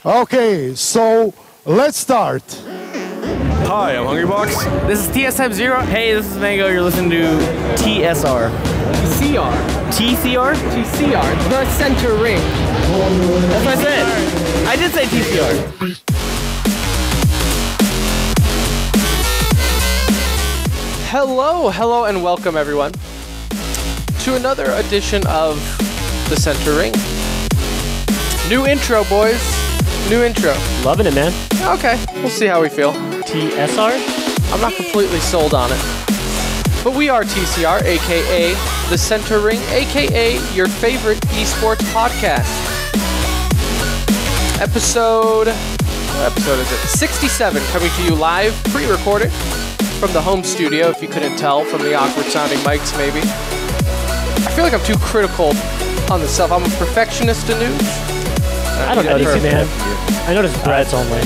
Okay, so let's start. Hi, I'm Hungrybox. This is TSM Zero. Hey, this is Mango. You're listening to TSR. TCR. TCR? TCR. The center ring. That's what I said. I did say TCR. Hello, and welcome everyone to another edition of the center ring. New intro, boys. New intro. Loving it, man. Okay, we'll see how we feel. TSR? I'm not completely sold on it. But we are TCR, aka The Center Ring, aka your favorite esports podcast. What episode is it? 67, coming to you live, pre-recorded, from the home studio, if you couldn't tell from the awkward sounding mics, maybe. I feel like I'm too critical on the self. I'm a perfectionist, Anuj. I don't notice, man. I notice Brett's only.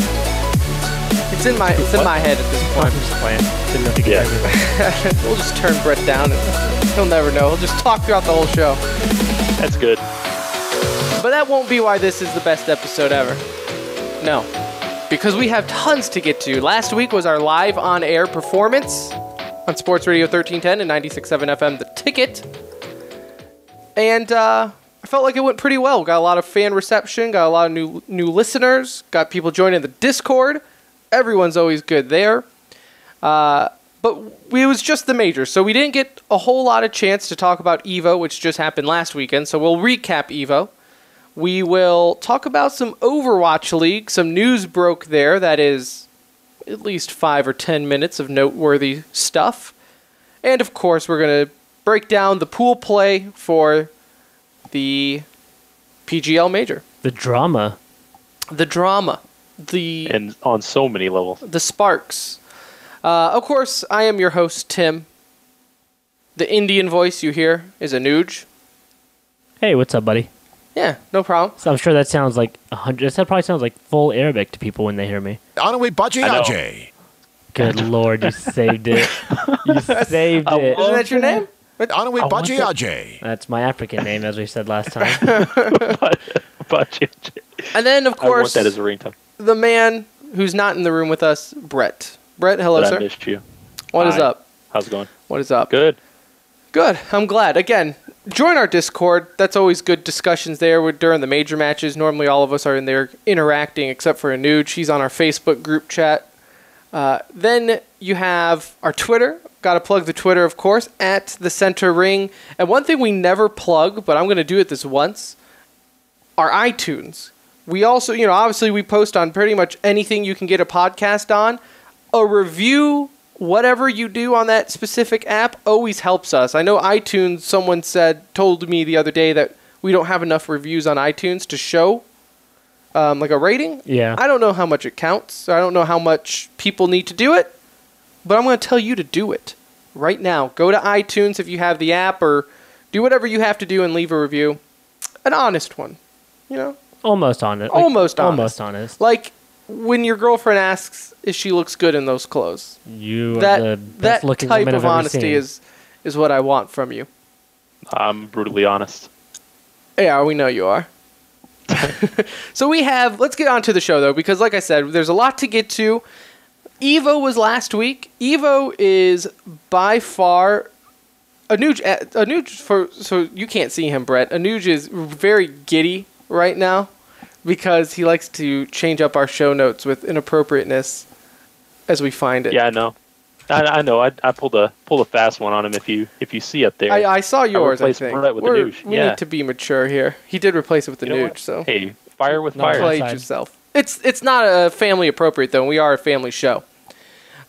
It's in my head at this point. I'm just playing. Didn't know if you could hear me. We'll just turn Brett down and he'll never know. He'll just talk throughout the whole show. That's good. But that won't be why this is the best episode ever. No. Because we have tons to get to. Last week was our live on-air performance on Sports Radio 1310 and 96.7 FM, The Ticket. And I felt like it went pretty well. Got a lot of fan reception, got a lot of new listeners, got people joining the Discord. Everyone's always good there. But it was just the majors, so we didn't get a whole lot of chance to talk about EVO, which just happened last weekend, so we'll recap EVO. We will talk about some Overwatch League. Some news broke there that is at least 5 or 10 minutes of noteworthy stuff. And of course, we're going to break down the pool play for the PGL Major. The drama. And on so many levels. The sparks. Of course, I am your host, Tim. The Indian voice you hear is Anuj. Hey, what's up, buddy? Yeah, no problem. So I'm sure that sounds like 100. That probably sounds like full Arabic to people when they hear me. Good Lord, you saved it. You saved it. Isn't that your name? That's my African name, as we said last time. And then, of I want course, that as a ringtone. the man who's not in the room with us, Brett. Brett, hello, But sir. I missed you. What is Hi. up? How's it going? What is up? Good. Good. I'm glad. Again, join our Discord. That's always good discussions there during the major matches. Normally all of us are in there interacting except for Anuj. She's on our Facebook group chat. Then you have our Twitter. Got to plug the Twitter, of course, at the Center Ring. And one thing we never plug, but I'm going to do it this once, our iTunes. We also, obviously we post on pretty much anything you can get a podcast on. A review, whatever you do on that specific app, always helps us. I know iTunes, someone told me the other day that we don't have enough reviews on iTunes to show like a rating. Yeah. I don't know how much it counts. I don't know how much people need to do it, but I'm going to tell you to do it right now. Go to iTunes if you have the app, or do whatever you have to do and leave a review. An honest one, Almost honest. Almost honest. Almost honest. Like when your girlfriend asks if she looks good in those clothes. You are the best looking type woman of I've ever honesty seen. is what I want from you. I'm brutally honest. Yeah, we know you are. So let's get on to the show though, because like I said, there's a lot to get to. EVO was last week. EVO is by far Anuj so you can't see him, Brett. Anuj is very giddy right now because he likes to change up our show notes with inappropriateness as we find it. Yeah, I know. I know. I pulled a fast one on him. If you see up there, I saw yours. I think Brett with the Nuge. We need to be mature here. He did replace it with the Nuge. So hey, fire with No, fire. played outside. yourself. It's not a family appropriate though. We are a family show.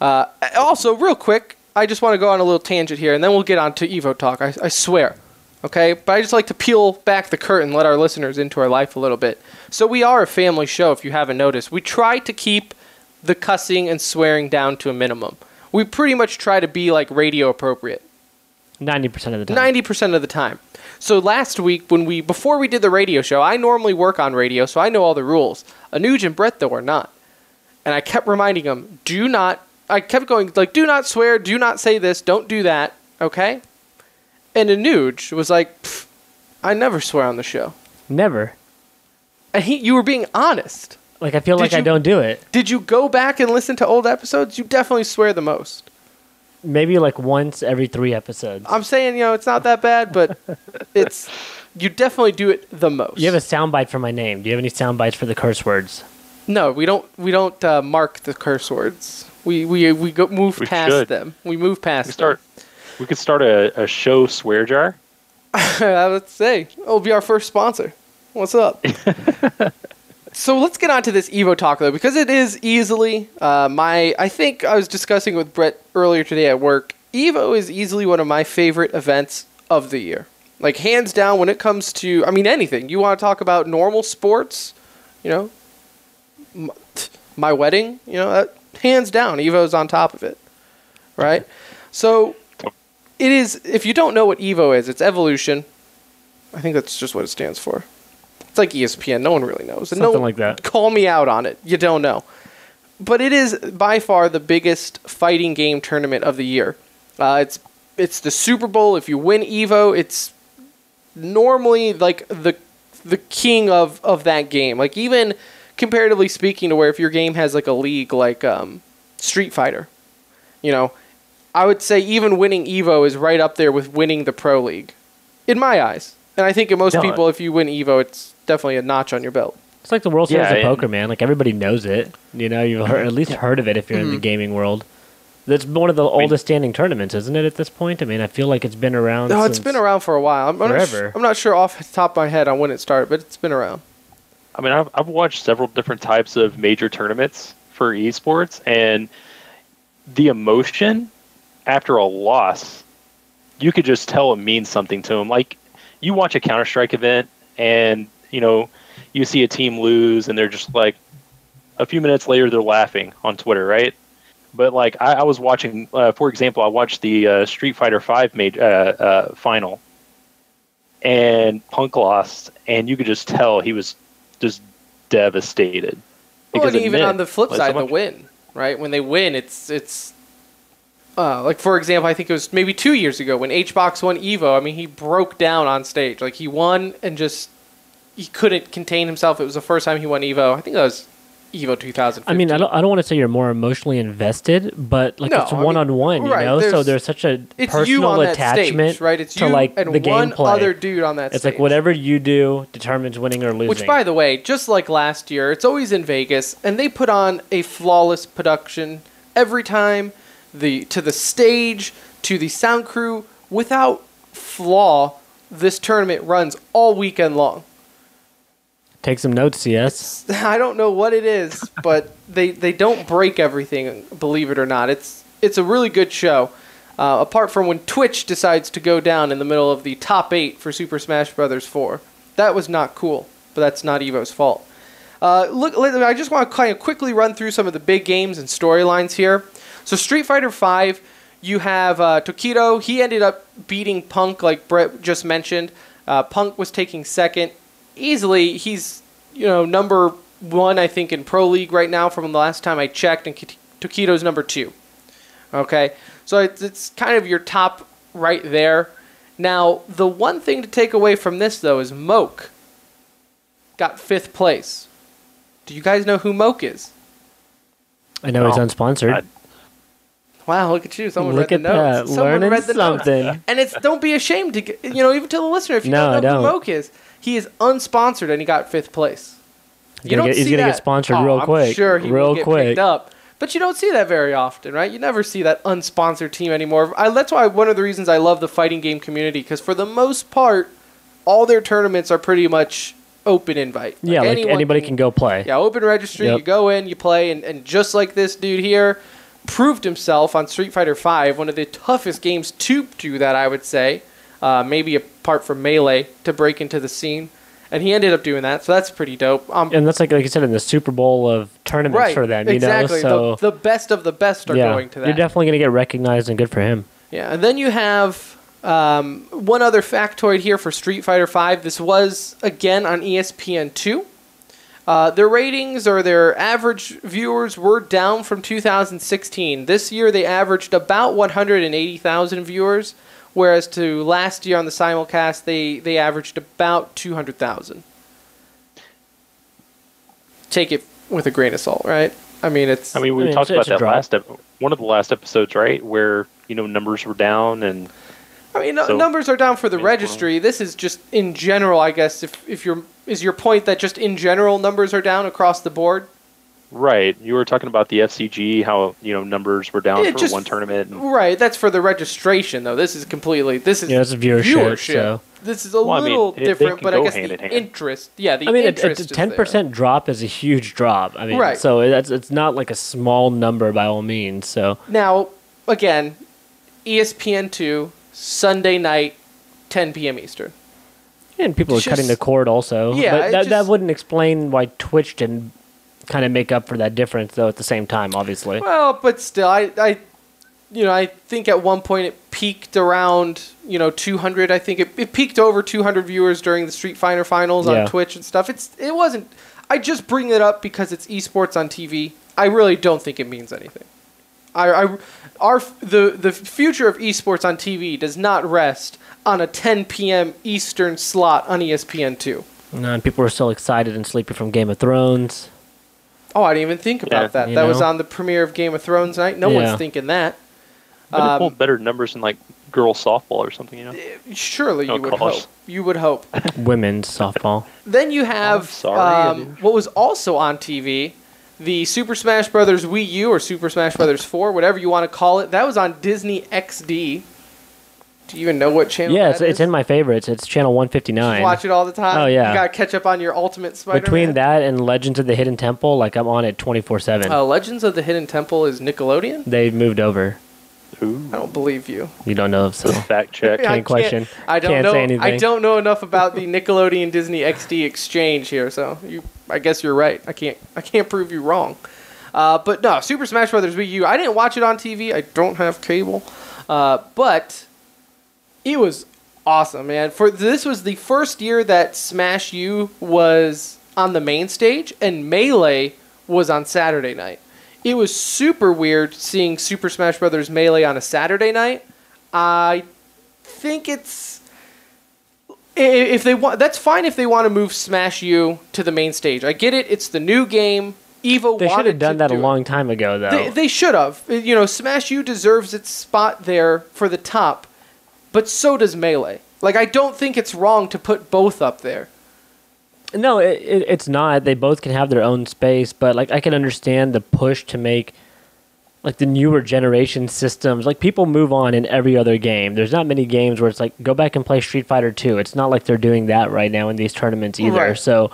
Also, real quick, I just want to go on a little tangent here, and then we'll get on to EVO talk. I swear. Okay, but I just like to peel back the curtain, let our listeners into our life a little bit. So we are a family show. If you haven't noticed, we try to keep the cussing and swearing down to a minimum. We pretty much try to be like radio appropriate. 90% of the time. 90% of the time. So last week, before we did the radio show, I normally work on radio, so I know all the rules. Anuj and Brett, though, are not. And I kept reminding them, I kept going, like, do not swear, do not say this, don't do that, okay? And Anuj was like, I never swear on the show. Never. And you were being honest. Like, I feel like I don't do it. Did you go back and listen to old episodes? You definitely swear the most. Maybe like once every 3 episodes. I'm saying, it's not that bad, but you definitely do it the most. You have a soundbite for my name. Do you have any sound bites for the curse words? No, we don't mark the curse words. We move past them. We move past them. We could start a show swear jar. I would say it'll be our first sponsor. What's up? So let's get on to this Evo talk, though, because it is easily I think I was discussing with Brett earlier today at work. Evo is easily one of my favorite events of the year. Like, hands down, when it comes to, anything. You want to talk about normal sports, my wedding, hands down, Evo's on top of it, right? So it is, if you don't know what Evo is, it's evolution. I think that's just what it stands for. It's like ESPN. No one really knows. And Something like that. Call me out on it. You don't know. But it is by far the biggest fighting game tournament of the year. It's the Super Bowl. If you win Evo, it's normally like the king of that game. Like, even comparatively speaking to where if your game has like a league like Street Fighter, I would say even winning Evo is right up there with winning the Pro League, in my eyes. And I think in most people, if you win Evo, it's definitely a notch on your belt. It's like the World Series of Poker, man. Like, everybody knows it. You've at least heard of it if you're in the gaming world. It's one of the oldest standing tournaments, isn't it, at this point? I feel like it's been around it's been around for a while. Forever. I'm not sure off the top of my head on when it started, but it's been around. I've watched several different types of major tournaments for esports, and the emotion after a loss, you could just tell it means something to them. Like, you watch a Counter-Strike event, and, you see a team lose, and they're just like, a few minutes later, they're laughing on Twitter, right? But, like, I was watching, for example, I watched the Street Fighter V final, and Punk lost, and you could just tell he was just devastated. Well, and even on the flip side, the win, right? When they win, it's like, for example, I think it was maybe 2 years ago when HBox won Evo. He broke down on stage. Like, he won and he couldn't contain himself. It was the first time he won Evo. I think that was Evo 2015. I don't want to say you're more emotionally invested, but like, it's one-on-one, so there's such a personal attachment stage, right? It's to you like and the one gameplay. Other dude on that it's stage. Like, whatever you do determines winning or losing. Which, by the way, just like last year, it's always in Vegas, and they put on a flawless production every time, to the stage, to the sound crew. Without flaw, this tournament runs all weekend long. Take some notes, CS. I don't know what it is, but they don't break everything, believe it or not. It's a really good show. Apart from when Twitch decides to go down in the middle of the top 8 for Super Smash Bros. 4. That was not cool, but that's not Evo's fault. I just want to kind of quickly run through some of the big games and storylines here. So Street Fighter V, you have Tokido. He ended up beating Punk, like Brett just mentioned. Punk was taking second. Easily, he's number 1, I think, in Pro League right now from the last time I checked, and Tokido's number 2. Okay, so it's kind of your top right there. Now, the one thing to take away from this, though, is Moke got 5th place. Do you guys know who Moke is? I know he's unsponsored. Wow, look at you. Someone read the notes. Someone learning read the something. Notes. And don't be ashamed to, even tell the listener if you don't know who Moke is. He is unsponsored, and he got 5th place. He's going to get sponsored real quick. I'm sure he will get picked up. But you don't see that very often, right? You never see that unsponsored team anymore. That's why one of the reasons I love the fighting game community, because for the most part, all their tournaments are pretty much open invite. Like anybody can go play. Yeah, open registry. Yep. You go in, you play, and just like this dude here proved himself on Street Fighter V, one of the toughest games to do that, I would say. Maybe apart from Melee, to break into the scene. And he ended up doing that, so that's pretty dope. And that's like you said, in the Super Bowl of tournaments for them, exactly. So the best of the best are going to that. You're definitely going to get recognized, and good for him. Yeah, and then you have one other factoid here for Street Fighter V. This was, again, on ESPN2. Their ratings, or their average viewers, were down from 2016. This year, they averaged about 180,000 viewers. Whereas to last year on the simulcast, they averaged about 200,000. Take it with a grain of salt, right? I mean, it's. I mean, we I mean, talked it's about a that drop. one of the last episodes, right? Where, numbers were down and so, numbers are down for the I mean, registry. This is just in general, I guess. Is your point that just in general numbers are down across the board? right. You were talking about the FCG, how, numbers were down for just- one tournament. And, Right, that's for the registration, though. This is it's viewership. So. This is a Well, I mean, little they different, can but I go guess hand the in hand. interest, the I mean, interest a is 10% drop is a huge drop. I mean, Right. so it's not like a small number by all means. So there. Now, again, ESPN2, Sunday night, 10 p.m. Eastern. and people are It's cutting just- the cord also. Yeah, but it that just- wouldn't explain why Twitch didn't kind of make up for that difference though at the same time. Obviously, Well, but still, I think at one point it peaked around, 200. I think it peaked over 200 viewers during the Street Fighter finals Yeah. on Twitch and stuff. It wasn't. I just bring it up because it's esports on TV. I really don't think it means anything. The future of esports on TV does not rest on a 10 p.m. Eastern slot on ESPN2. and people were still excited and sleepy from Game of Thrones. Oh, I didn't even think about Yeah. that. You That was know? on the premiere of Game of Thrones night. No Yeah. one's thinking that. but it pulled better numbers than, like, girls softball or something, Surely Oh, you would college. hope. You would hope. Women's softball. Then you have I'm sorry, what was also on TV, the Super Smash Brothers Wii U or Super Smash Brothers 4, whatever you want to call it. That was on Disney XD. Do you even know what channel Yeah, that it's is? in my favorites. It's channel 159. You watch it all the time? Oh, yeah. You got to catch up on your Ultimate Spider-Man? Between that and Legends of the Hidden Temple, like I'm on it 24/7. Legends of the Hidden Temple is Nickelodeon? They moved over. Ooh. I don't believe you. You don't know, so Fact check. I can't question. I don't Can't know. say anything. I don't know enough about the Nickelodeon Disney XD exchange here, so I guess you're right. I can't prove you wrong. But no, Super Smash Brothers Wii U. I didn't watch it on TV. I don't have cable, but it was awesome, man. This was the first year that Smash U was on the main stage and Melee was on Saturday night. It was super weird seeing Super Smash Brothers Melee on a Saturday night. I think it's if they want. That's fine if they want to move Smash U to the main stage. I get it. It's the new game. Evo they should wanted have done to that a do it. long time ago, though. They should have. Smash U deserves its spot there for the top, but so does Melee. Like, I don't think it's wrong to put both up there. No, it's not. They both can have their own space, but like I can understand the push to make like the newer generation systems. Like people move on in every other game. There's not many games where it's like go back and play Street Fighter 2. It's not like they're doing that right now in these tournaments either. Right. So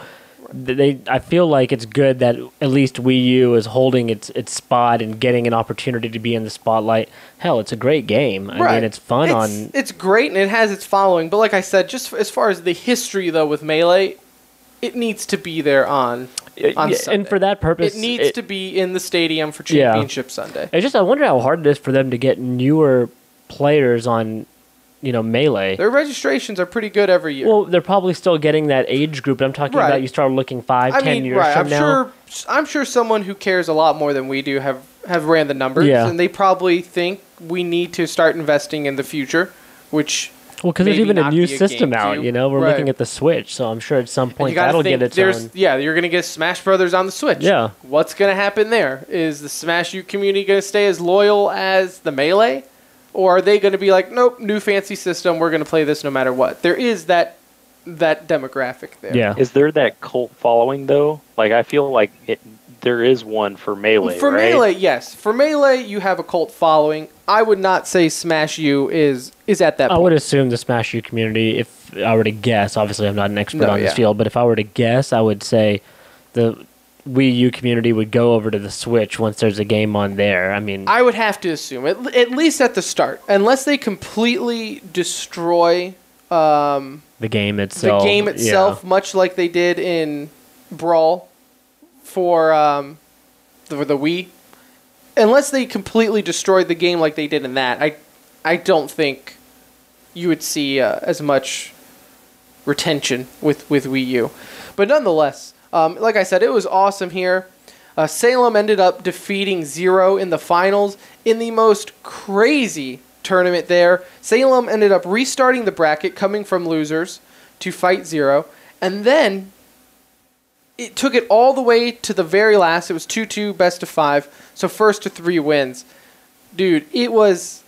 I feel like it's good that at least Wii U is holding its spot and getting an opportunity to be in the spotlight. Hell, it's a great game. I mean, it's fun It's great and it has its following, but like I said, just as far as the history though with Melee, it needs to be there on Sunday. and for that purpose, It needs to be in the stadium for Yeah. Championship Sunday. It's just I wonder how hard it is for them to get newer players on, Melee. Their registrations are pretty good every year. Well, they're probably still getting that age group. I'm talking Right. about you start looking 10 years right. from now. I'm sure someone who cares a lot more than we do have ran the numbers, Yeah. and they probably think we need to start investing in the future, which Well, because there's maybe even a not new be a system out. GameCube. We're Right. looking at the Switch, so I'm sure at some and point you gotta that'll think get its own. you're going to get Smash Brothers on the Switch. Yeah. What's going to happen there? Is the Smash U community going to stay as loyal as the Melee? Or are they going to be like, nope, new fancy system, we're going to play this no matter what? There is that demographic there. Yeah. Is there that cult following, though? Like, I feel like there is one for Melee, For right? Melee, yes. For Melee, you have a cult following. I would not say Smash U is at that I point. would assume the Smash U community, if I were to guess, obviously I'm not an expert on this field, but if I were to guess, I would say the Wii U community would go over to the Switch once there's a game on there. I mean, I would have to assume, at least at the start, unless they completely destroy the game itself. much like they did in Brawl for the Wii. Unless they completely destroyed the game like they did in that, I don't think you would see as much retention with Wii U. But nonetheless, like I said, it was awesome here. Salem ended up defeating Zero in the finals in the most crazy tournament there. Salem ended up restarting the bracket, coming from losers to fight Zero. And then it took it all the way to the very last. It was 2-2, best of 5. So first to 3 wins. Dude, it was...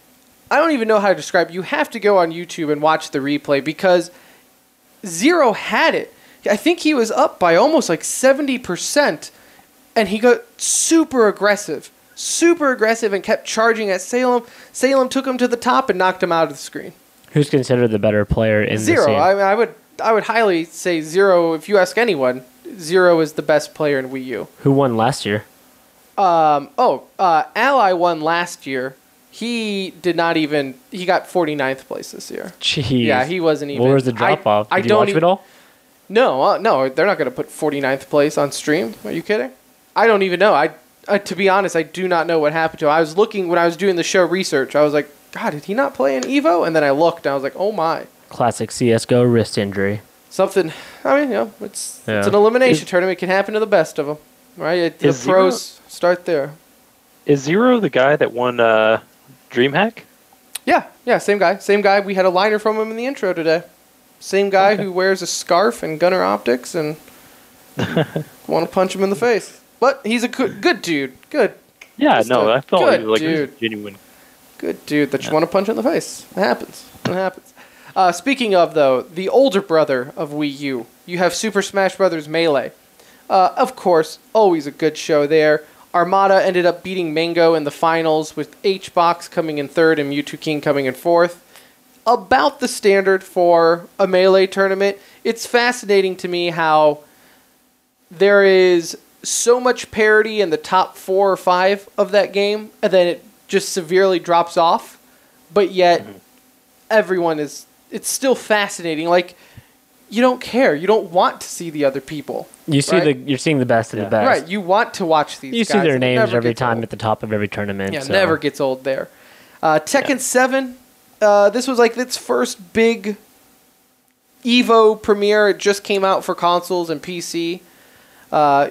I don't even know how to describe it. You have to go on YouTube and watch the replay because Zero had it. I think he was up by almost like 70%, and he got super aggressive and kept charging at Salem. Salem took him to the top and knocked him out of the screen. Who's considered the better player in Zero. the scene? I would highly say Zero. If you ask anyone, Zero is the best player in Wii U. Who won last year? Ally won last year. He did not even. He got 49th place this year. Jeez. Yeah, he wasn't even. Where was the drop off? Did you watch it all? No, no, they're not going to put 49th place on stream. Are you kidding? I don't even know. To be honest, I do not know what happened to him. I was looking when I was doing the show research. I was like, God, did he not play in Evo? And then I looked, and I was like, oh my. Classic CS:GO wrist injury. Something. I mean, it's an elimination tournament. It can happen to the best of them, right? The pros start there. Is Zero the guy that won DreamHack? Yeah, same guy. We had a liner from him in the intro today. Same guy who wears a scarf and Gunner Optics and want to punch him in the face. But he's a good dude. Good. Yeah, I felt like he was dude. genuine. Good dude that you want to punch in the face. It happens. Speaking of, though, the older brother of Wii U, you have Super Smash Bros. Melee. Of course, always a good show there. Armada ended up beating Mango in the finals with H-Box coming in 3rd and Mewtwo King coming in 4th. About the standard for a Melee tournament. It's fascinating to me how there is so much parity in the top 4 or 5 of that game, and then it just severely drops off. But yet, everyone is... It's still fascinating. Like, you don't care. You don't want to see the other people. You're seeing the best of the best. Right. You want to watch these guys. You see their names every time at the top of every tournament. Yeah, so. Never gets old there. Tekken 7... this was like its first big Evo premiere. It just came out for consoles and PC.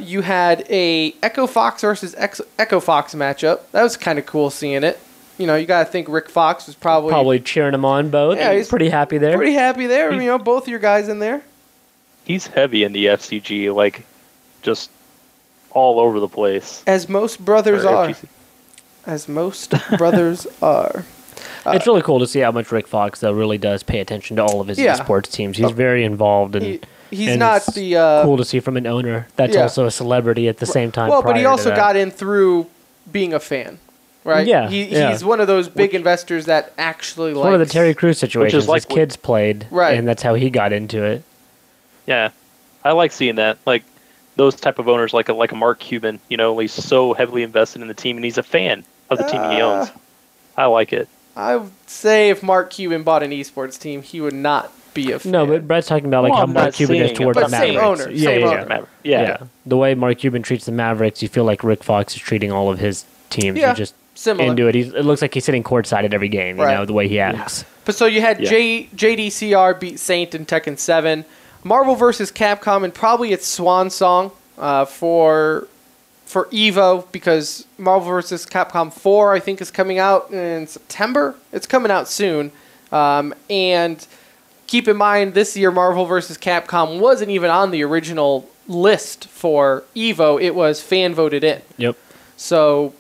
You had a Echo Fox versus Echo Fox matchup. That was kind of cool seeing it. You know, you got to think Rick Fox was probably cheering him on both. Yeah, he's pretty happy there. Both your guys in there. He's heavy in the FCG, like just all over the place. As most brothers are. As most brothers are. It's really cool to see how much Rick Fox, though, really does pay attention to all of his esports teams. He's very involved, and he's not the cool to see from an owner that's also a celebrity at the same time. Well, but he also got in through being a fan, right? Yeah, he's one of those big investors that actually likes... One of the Terry Crews situations. His kids played, right, and that's how he got into it. Yeah, I like seeing that. Like those type of owners, like a Mark Cuban. You know, he's so heavily invested in the team, and he's a fan of the team he owns. I like it. I would say if Mark Cuban bought an esports team, he would not be a fan. No, but Brett's talking about how Mark Cuban is towards the Mavericks. Same owner. Yeah. The way Mark Cuban treats the Mavericks, you feel like Rick Fox is treating all of his teams. Yeah, just similar. Into it. It looks like he's sitting courtside at every game, you know, the way he acts. But so you had JDCR beat Saint in Tekken 7. Marvel vs. Capcom, and probably its swan song for Evo, because Marvel vs. Capcom 4, I think, is coming out in September. It's coming out soon. And keep in mind, this year Marvel vs. Capcom wasn't even on the original list for Evo. It was fan voted in. Yep. So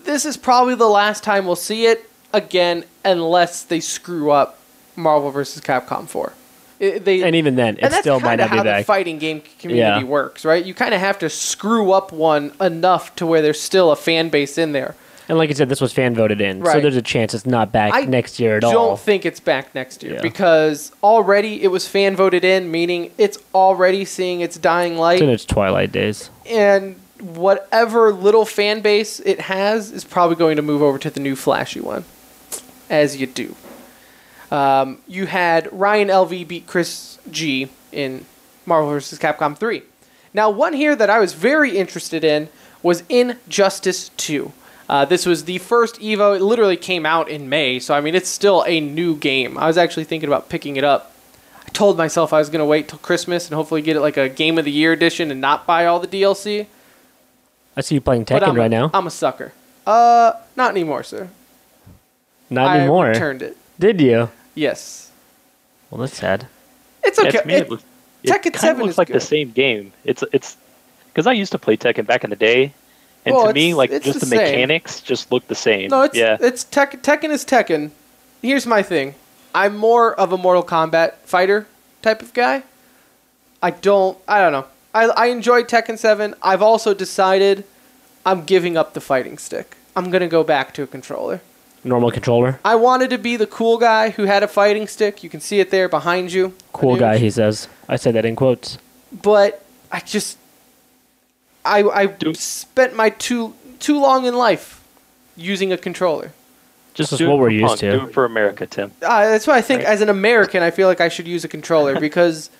this is probably the last time we'll see it again, unless they screw up Marvel vs. Capcom 4. And even then, it still might not be back. And that's kind of how the fighting game community works, right? You kind of have to screw up one enough to where there's still a fan base in there. And like I said, this was fan voted in, so there's a chance it's not back next year at all. I don't think it's back next year because already it was fan voted in, meaning it's already seeing its dying light. It's in its twilight days. And whatever little fan base it has is probably going to move over to the new flashy one, as you do. You had Ryan LV beat Chris G in Marvel vs. Capcom 3. Now, one here that I was very interested in was Injustice 2. This was the first Evo. It literally came out in May, so I mean, it's still a new game. I was actually thinking about picking it up. I told myself I was going to wait till Christmas and hopefully get it like a Game of the Year edition and not buy all the DLC. I see you playing Tekken right now. I'm a sucker. Not anymore, sir. Not anymore? I returned it. Did you? Yes. Well, that's sad. It's okay. Tekken It kind 7 of looks is like good. the same game. It's because I used to play Tekken back in the day, and Well, to me, like it's just the the same. mechanics just look the same. No, yeah. Tekken is Tekken. Here's my thing. I'm more of a Mortal Kombat fighter type of guy. I don't know. I enjoyed Tekken 7. I've also decided I'm giving up the fighting stick. I'm going to go back to a controller. Normal controller. I wanted to be the cool guy who had a fighting stick. You can see it there behind you. Cool Anuj. guy, he says. I said that in quotes. But I spent my too long in life using a controller. Just This is do what it we're for used punk. to. Do it for America, Tim. That's why I think, as an American, I feel like I should use a controller because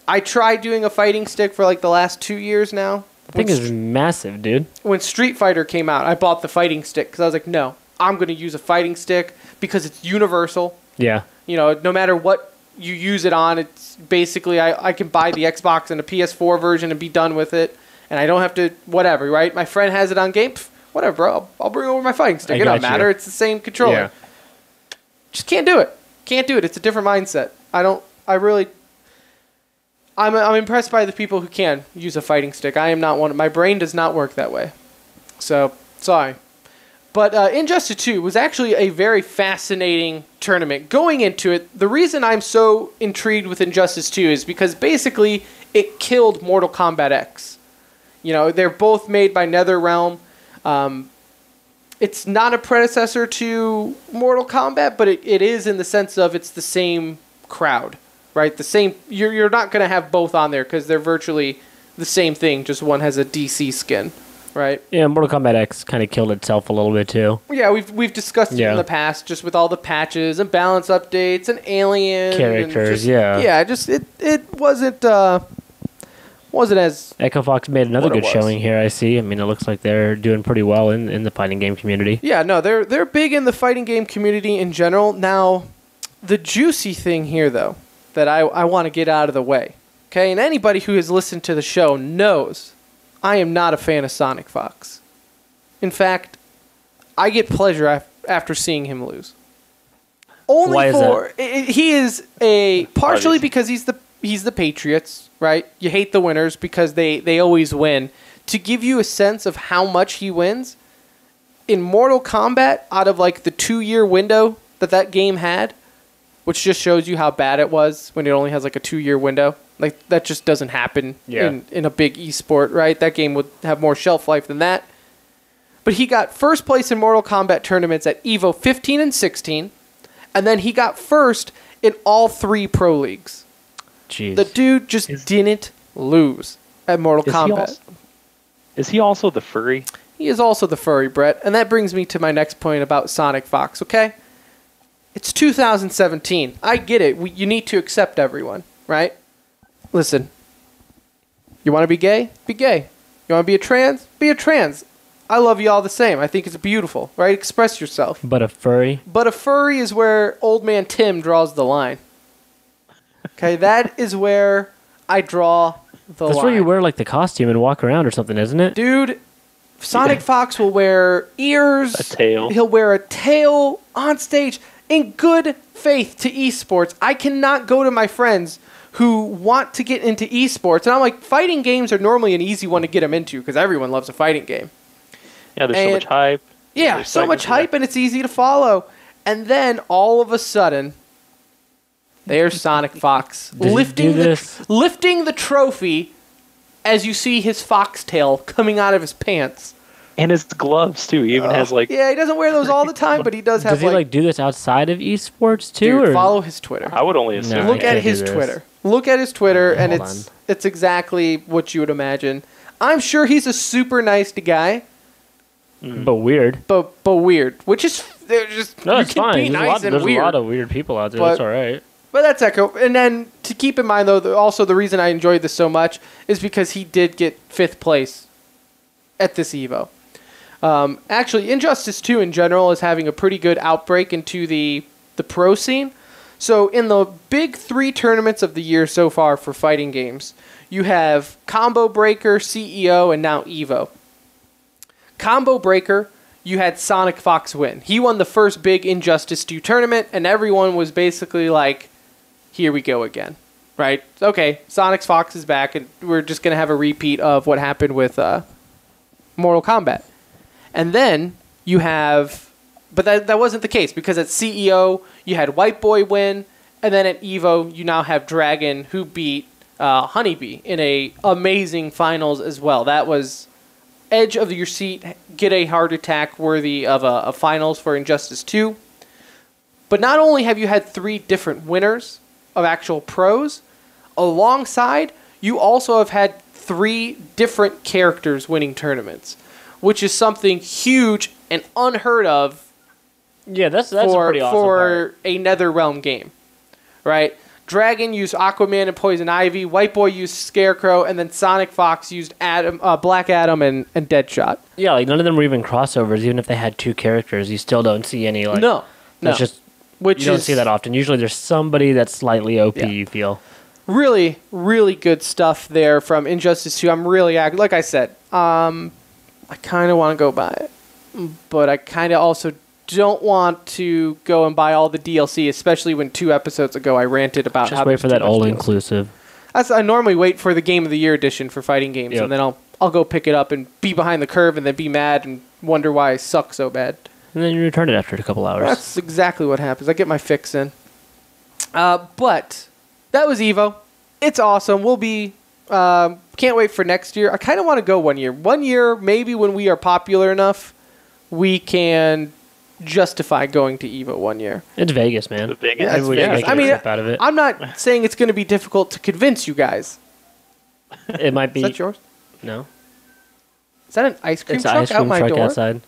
I tried doing a fighting stick for like the last 2 years now. I think it's massive, dude. When Street Fighter came out, I bought the fighting stick because I was like, no, I'm going to use a fighting stick because it's universal. Yeah. You know, no matter what you use it on, it's basically I can buy the Xbox and a PS4 version and be done with it, and I don't have to whatever. Right? My friend has it on game. Whatever, bro. I'll bring over my fighting stick. It don't matter. It's the same controller. Yeah. Just can't do it. Can't do it. It's a different mindset. I'm impressed by the people who can use a fighting stick. I am not one. My brain does not work that way. So, sorry. But Injustice 2 was actually a very fascinating tournament. Going into it, the reason I'm so intrigued with Injustice 2 is because basically it killed Mortal Kombat X. You know, they're both made by NetherRealm. It's not a predecessor to Mortal Kombat, but it is in the sense of it's the same crowd, right? The same. You're not going to have both on there because they're virtually the same thing. Just one has a DC skin, right? Yeah, Mortal Kombat X kind of killed itself a little bit too. Yeah, we've discussed it in the past, just with all the patches and balance updates and alien Characters, it wasn't as Echo Fox made another what it good was. showing here, I see. I mean, it looks like they're doing pretty well in the fighting game community. Yeah, no, they're big in the fighting game community in general. Now, the juicy thing here, though, that I want to get out of the way, okay? And anybody who has listened to the show knows I am not a fan of Sonic Fox. In fact, I get pleasure after seeing him lose. Only Why is for he is a partially Obviously. because he's the Patriots, right? You hate the winners because they always win. To give you a sense of how much he wins, in Mortal Kombat, out of like the 2-year window that game had, which just shows you how bad it was when it only has like a 2-year window. Like that just doesn't happen in a big esport, right? That game would have more shelf life than that. But he got first place in Mortal Kombat tournaments at EVO 15 and 16, and then he got first in all 3 pro leagues. Jeez. The dude just didn't lose at Mortal Kombat. Is he also the furry? He is also the furry, Brett. And that brings me to my next point about Sonic Fox, okay? It's 2017. I get it. You need to accept everyone, right? Listen. You want to be gay? Be gay. You want to be a trans? Be a trans. I love you all the same. I think it's beautiful, right? Express yourself. But a furry? But a furry is where old man Tim draws the line. Okay, that is where I draw the line. That's where you wear like the costume and walk around or something, isn't it? Dude, Sonic Fox will wear ears. A tail. He'll wear a tail on stage in good faith to esports. I cannot go to my friends who want to get into esports. And I'm like, fighting games are normally an easy one to get them into because everyone loves a fighting game. Yeah, there's so much hype. Yeah, There's so much hype and it's easy to follow. And then all of a sudden, there's Sonic Fox Does he lifting do this? lifting the trophy as you see his foxtail coming out of his pants. And his gloves, too. He even has, like... Yeah, he doesn't wear those all the time, but he does have Does he like do this outside of esports too? Dude, or? follow his Twitter. I would only assume. No, Look I at can't his do this. Twitter. Look at his Twitter, and hold it's exactly what you would imagine. I'm sure he's a super nice guy, But weird. but weird. Which is they're just No, you it's can fine. be nice and There's weird. a lot of weird people out there. But- That's all right. But that's Echo. And then to keep in mind, though, also the reason I enjoyed this so much is because he did get 5th place at this EVO. Actually, Injustice 2 in general is having a pretty good outbreak into the pro scene. So in the big 3 tournaments of the year so far for fighting games, you have Combo Breaker, CEO, and now EVO. Combo Breaker, you had Sonic Fox win. He won the first big Injustice 2 tournament, and everyone was basically like, here we go again. right? Okay, Sonic's Fox is back, and we're just going to have a repeat of what happened with Mortal Kombat. And then you have... But that wasn't the case, because at CEO, you had White Boy win, and then at EVO, you now have Dragon, who beat Honeybee in a amazing finals as well. That was edge of your seat, get a heart attack worthy of a finals for Injustice 2. But not only have you had 3 different winners of actual pros, alongside, you also have had 3 different characters winning tournaments, which is something huge and unheard of. Yeah, that's a pretty awesome for part. a NetherRealm game, right? Dragon used Aquaman and Poison Ivy, White Boy used Scarecrow, and then Sonic Fox used Black Adam and Deadshot. Yeah, like none of them were even crossovers. Even if they had 2 characters, you still don't see any. Like, No. Just you don't see that often. Usually, there's somebody that's slightly OP. Yeah. You feel Really, really good stuff there from Injustice 2. I'm really like I said, I kind of want to go buy it, but I kind of also don't want to go and buy all the DLC, especially when 2 episodes ago I ranted about just wait for that all-inclusive. I normally wait for the Game of the Year edition for fighting games, Yep. and then I'll go pick it up and be behind the curve and then be mad and wonder why I suck so bad. And then you return it after a couple hours. That's exactly what happens. I get my fix in. But that was EVO. It's awesome. We'll be... can't wait for next year. I kind of want to go 1 year. 1 year, maybe when we are popular enough, we can... justify going to EVO 1 year. It's Vegas, man. The Vegas. Yeah, it's Everybody Vegas. making I mean, a trip out of it. I'm not saying it's going to be difficult to convince you guys. It might be. Is that yours? No, Is that an ice cream it's an truck ice out cream my truck door? outside.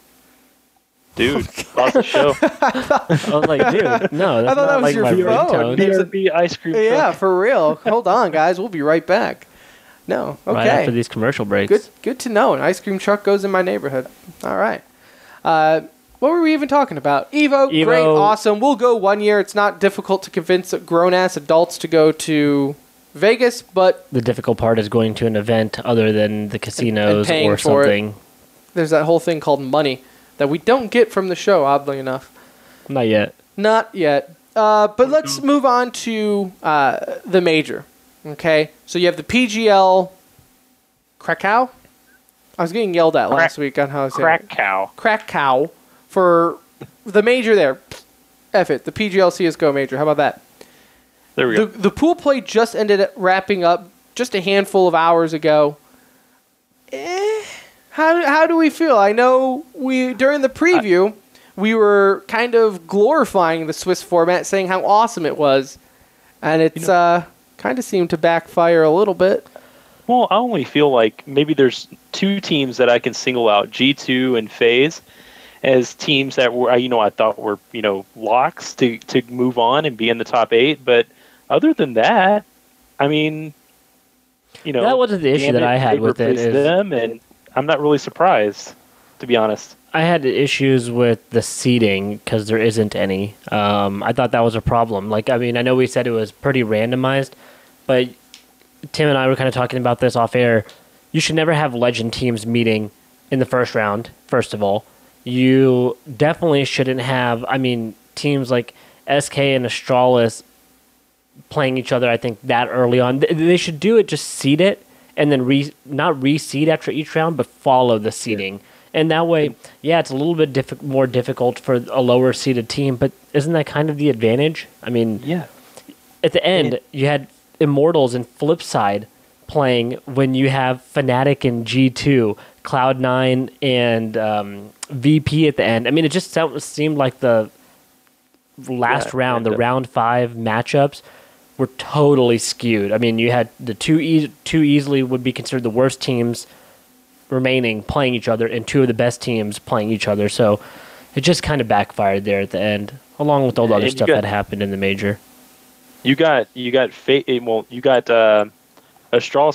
Dude, awesome show. I was like, dude, no, that's I thought not that was like your my phone. ringtone. BRB ice cream Yeah, truck. for real. Hold on, guys. We'll be right back. No, okay. Right after these commercial breaks. Good to know. An ice cream truck goes in my neighborhood. All right. What were we even talking about? EVO, great, awesome. We'll go 1 year. It's not difficult to convince grown-ass adults to go to Vegas, but... The difficult part is going to an event other than the casinos paying or for it. something. There's that whole thing called money that we don't get from the show, oddly enough. Not yet. Not yet. But let's move on to the major. Okay? So you have the PGL Krakow? I was getting yelled at last week on how I said it. Krakow for the major there. F it. The PGL CSGO major. How about that? There we go. The pool play just ended up wrapping up just a handful of hours ago. How do we feel? I know during the preview, we were kind of glorifying the Swiss format, saying how awesome it was. And it's kind of seemed to backfire a little bit. Well, I only feel like maybe there's 2 teams that I can single out, G2 and FaZe, as teams that were, I thought were, locks to move on and be in the top 8. But other than that, I mean, that wasn't the issue that I had with it. Is them, and I'm not really surprised, to be honest. I had issues with the seating because there isn't any. I thought that was a problem. I know we said it was pretty randomized, but Tim and I were kind of talking about this off air. You should never have legend teams meeting in the first round, first of all. You definitely shouldn't have, teams like SK and Astralis playing each other, I think, that early on. They should do it, just seed it, and then not reseed after each round, but follow the seeding. Yeah. And that way, it's a little bit more difficult for a lower seeded team, but isn't that kind of the advantage? Yeah. At the end, you had Immortals and Flipside playing when you have Fnatic and G2, Cloud9 and VP at the end. It just seemed like the last round, the round 5 matchups were totally skewed. You had the two easily would be considered the worst teams remaining playing each other, and 2 of the best teams playing each other. So it just kind of backfired there at the end, along with all the other stuff that happened in the major. You got Astralis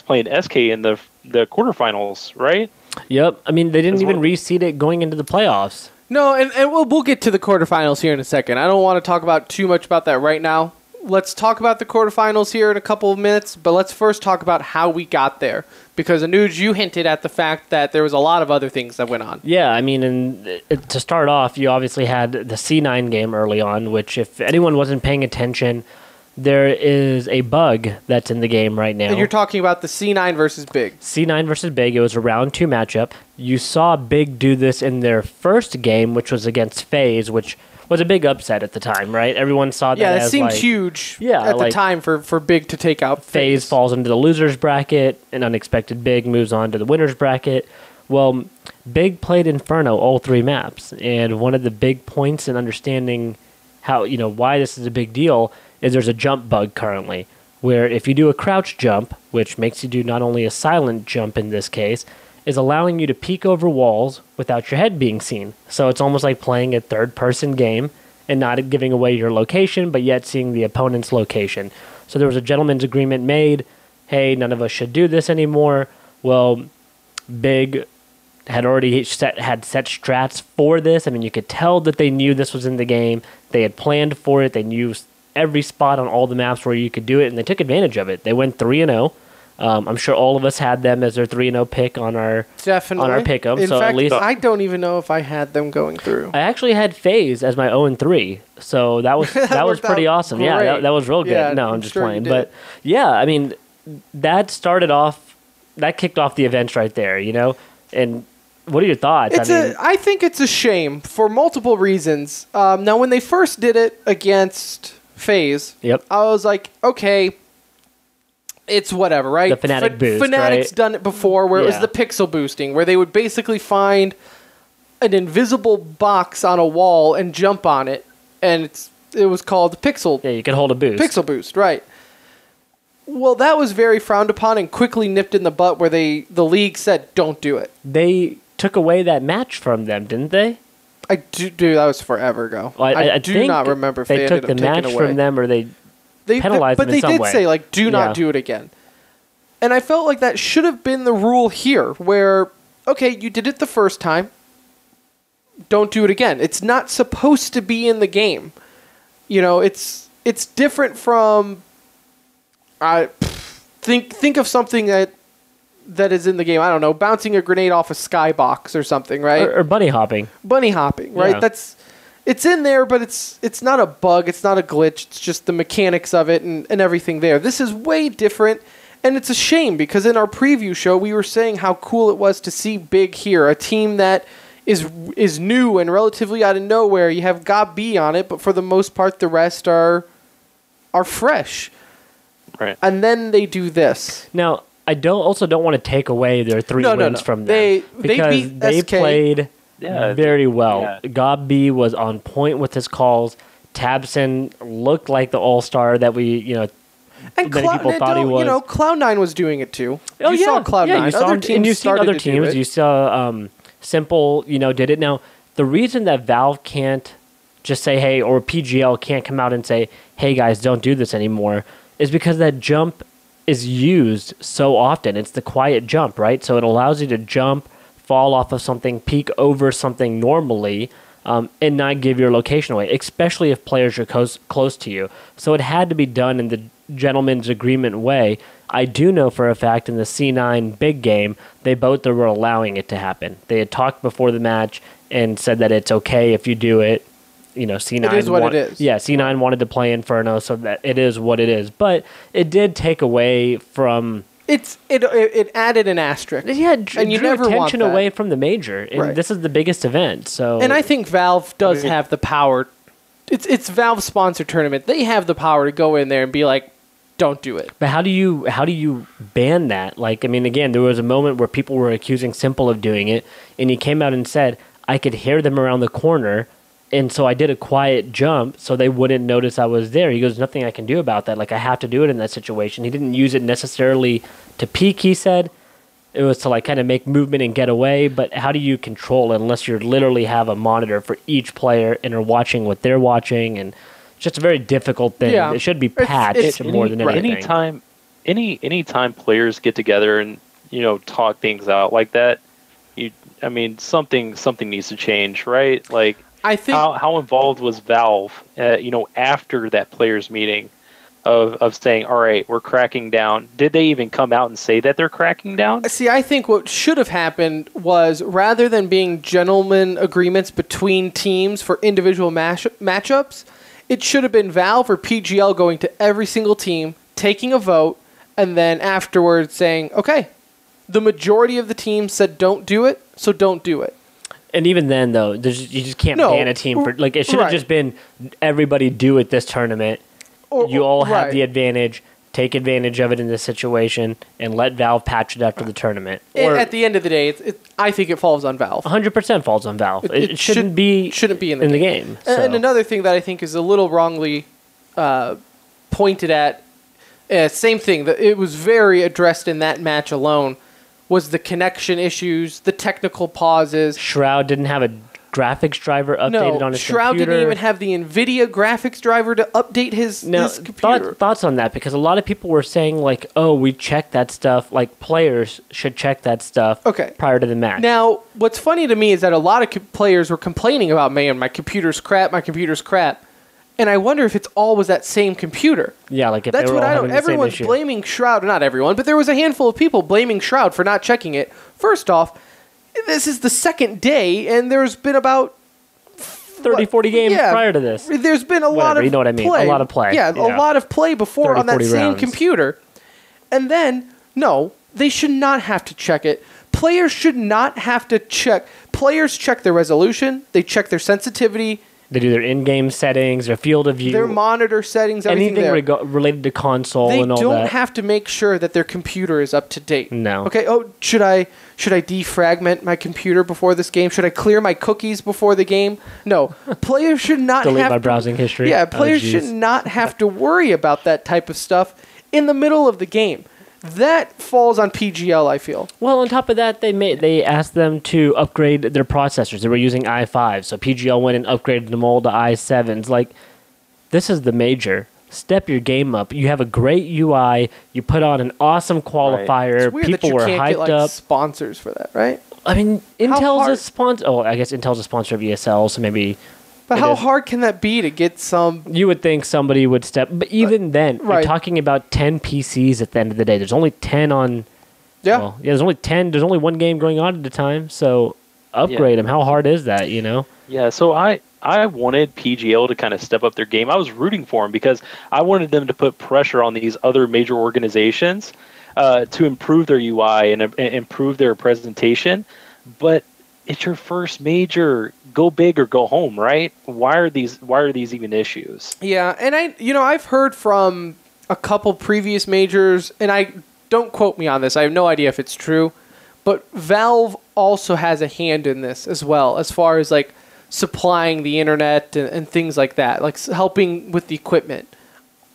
playing SK in the quarterfinals, right? Yep. They didn't even reseed it going into the playoffs. No, and we'll get to the quarterfinals here in a second. I don't want to talk about too much about that right now. Let's talk about the quarterfinals here in a couple of minutes, but let's first talk about how we got there. Because, Anuj, you hinted at the fact that there was a lot of other things that went on. Yeah, to start off, you obviously had the C9 game early on, which if anyone wasn't paying attention, there is a bug that's in the game right now. And you're talking about the C9 versus Big. C9 versus Big. It was a round 2 matchup. You saw Big do this in their first game, which was against FaZe, which was a big upset at the time, right? Everyone saw that Yeah, as it seemed like, huge Yeah, at the like- time for Big to take out FaZe falls into the losers bracket, and unexpected Big moves on to the winners bracket. Well, Big played Inferno all 3 maps, and one of the big points in understanding how, why this is a big deal is there's a jump bug currently, where if you do a crouch jump, which makes you do not only a silent jump in this case, is allowing you to peek over walls without your head being seen. So it's almost like playing a third-person game and not giving away your location, but yet seeing the opponent's location. So there was a gentleman's agreement made, hey, none of us should do this anymore. Well, Big had already set strats for this. I mean, you could tell that they knew this was in the game. They had planned for it. They knew every spot on all the maps where you could do it, and they took advantage of it. They went 3-0. I'm sure all of us had them as their 3-0 pick on our pick'em. In so fact, at least I don't even know if I had them going through. I actually had FaZe as my 0-3, so that was worked pretty out awesome. Yeah, great. that was real good. Yeah, No, I'm I'm just sure you playing, did. but yeah, I mean, that kicked off the events right there, And what are your thoughts? I think it's a shame for multiple reasons. Now, when they first did it against FaZe, Yep. I was like, okay, it's whatever, right? The Fnatic boost, Fnatic's right? done it before, where it was Yeah. the pixel boosting, where they would basically find an invisible box on a wall and jump on it, and it was called pixel. Yeah, you can hold a boost. Pixel boost, right. Well, that was very frowned upon and quickly nipped in the butt where the league said, don't do it. They took away that match from them, didn't they? I do, that was forever ago. Well, I think do not remember if they took ended the up taking match away. from them, or they penalized but them in they some did way. say, like, do not Yeah. do it again. And I felt like that should have been the rule here, where, okay, you did it the first time, don't do it again. It's not supposed to be in the game. It's different from... Think of something that is in the game. I don't know, bouncing a grenade off a skybox or something, right? or bunny hopping. Bunny hopping, right? Yeah. It's in there, but it's not a bug, it's not a glitch, it's just the mechanics of it and everything there. This is way different, and it's a shame because in our preview show we were saying how cool it was to see Big here, a team that is new and relatively out of nowhere. You have Gob B on it, but for the most part the rest are fresh. Right. And then they do this. Now, I don't want to take away their 3 wins from them. They because beat they SK. played Yeah, very well. yeah. Gob B was on point with his calls. Tabson looked like the all-star that we, And many people thought he was. Cloud9 was doing it too. Oh, you yeah. saw Cloud9. Yeah, you saw Other him, teams and you've seen started other to do teams. it. You saw Simple, did it. Now, the reason that Valve can't just say, hey, or PGL can't come out and say, hey, guys, don't do this anymore, is because that jump is used so often. It's the quiet jump, right? So it allows you to jump, fall off of something, peek over something normally, and not give your location away, especially if players are close to you. So it had to be done in the gentleman's agreement way. I do know for a fact in the C9 big game, they both were allowing it to happen. They had talked before the match and said that it's okay if you do it. C9 It is what it is. Yeah, C9 wanted to play Inferno, so that it is what it is. But it did take away from... It added an asterisk. Yeah, and you drew never want attention that. away from the major. And Right. this is the biggest event, so... And I think Valve does have the power. It's Valve's sponsored tournament. They have the power to go in there and be like, don't do it. But how do you ban that? Like, I mean, again, there was a moment where people were accusing Simple of doing it, and he came out and said, I could hear them around the corner, and so I did a quiet jump so they wouldn't notice I was there. He goes, nothing I can do about that. Like, I have to do it in that situation. He didn't use it necessarily to peek, he said. It was to, like, kind of make movement and get away. But how do you control it unless you literally have a monitor for each player and are watching what they're watching? And it's just a very difficult thing. Yeah. It should be It's- patched more than anything. Anytime players get together and talk things out like that, something needs to change, right? Like, I think how involved was Valve, after that players meeting, of saying, all right, we're cracking down. Did they even come out and say that they're cracking down? See, I think what should have happened was rather than being gentlemen agreements between teams for individual matchups, it should have been Valve or PGL going to every single team, taking a vote, and then afterwards saying, okay, the majority of the team said don't do it, so don't do it. And even then, though, you just can't ban a team for like it should have just been everybody do it this tournament. You all have the advantage. Take advantage of it in this situation and let Valve patch it after the tournament. Or, at the end of the day, I think it falls on Valve. 100% falls on Valve. It shouldn't be in the game. So. And another thing that I think is a little wrongly pointed at, same thing, that it was very addressed in that match alone, was the connection issues, the technical pauses. Shroud didn't have a graphics driver updated on his Shroud computer. didn't even have the NVIDIA graphics driver to update his computer. Thoughts on that? Because a lot of people were saying, like, oh, we check that stuff. Like, players should check that stuff prior to the match. Now, what's funny to me is that a lot of players were complaining about, man, my computer's crap. And I wonder if it's all was that same computer. Yeah, like if that's they were what all I don't. having the same Everyone's issue. blaming Shroud. Not everyone, but there was a handful of people blaming Shroud for not checking it. First off, this is the second day, and there's been about 30, 40 games prior to this. There's been a lot of you know what I mean? play. A lot of play. Yeah, a lot of play before 30, on that 40 same rounds. computer. And then, no, they should not have to check it. Players should not have to check. Players check their resolution. They check their sensitivity. They do their in-game settings, their field of view. Their monitor settings, everything anything related to console and all that. They don't have to make sure that their computer is up to date. No. Okay, should I defragment my computer before this game? Should I clear my cookies before the game? No. Players should not Delete have my browsing history. Yeah, players should not have to worry about that type of stuff in the middle of the game. That falls on PGL, I feel. Well, on top of that, they asked them to upgrade their processors. They were using i5, so PGL went and upgraded them all to i7s. Like, this is the major. Step your game up. You have a great UI. You put on an awesome qualifier. It's weird People that you were can't hyped get, up. Sponsors for that, right? I mean, Intel's hard- a sponsor. Oh, I guess Intel's a sponsor of ESL, so maybe. But how hard can that be to get some? You would think somebody would step, but even then, you're talking about 10 PCs at the end of the day. There's only 10 on. Yeah. Well, yeah. There's only 10. There's only one game going on at a time, so upgrade them. How hard is that? You know. Yeah. So I wanted PGL to kind of step up their game. I was rooting for them because I wanted them to put pressure on these other major organizations to improve their UI and improve their presentation. But it's your first major. Go big or go home, right? Why are these even issues? Yeah, and I've heard from a couple previous majors, and I don't quote me on this. I have no idea if it's true, but Valve also has a hand in this as well, as far as like supplying the internet and things like that, like helping with the equipment.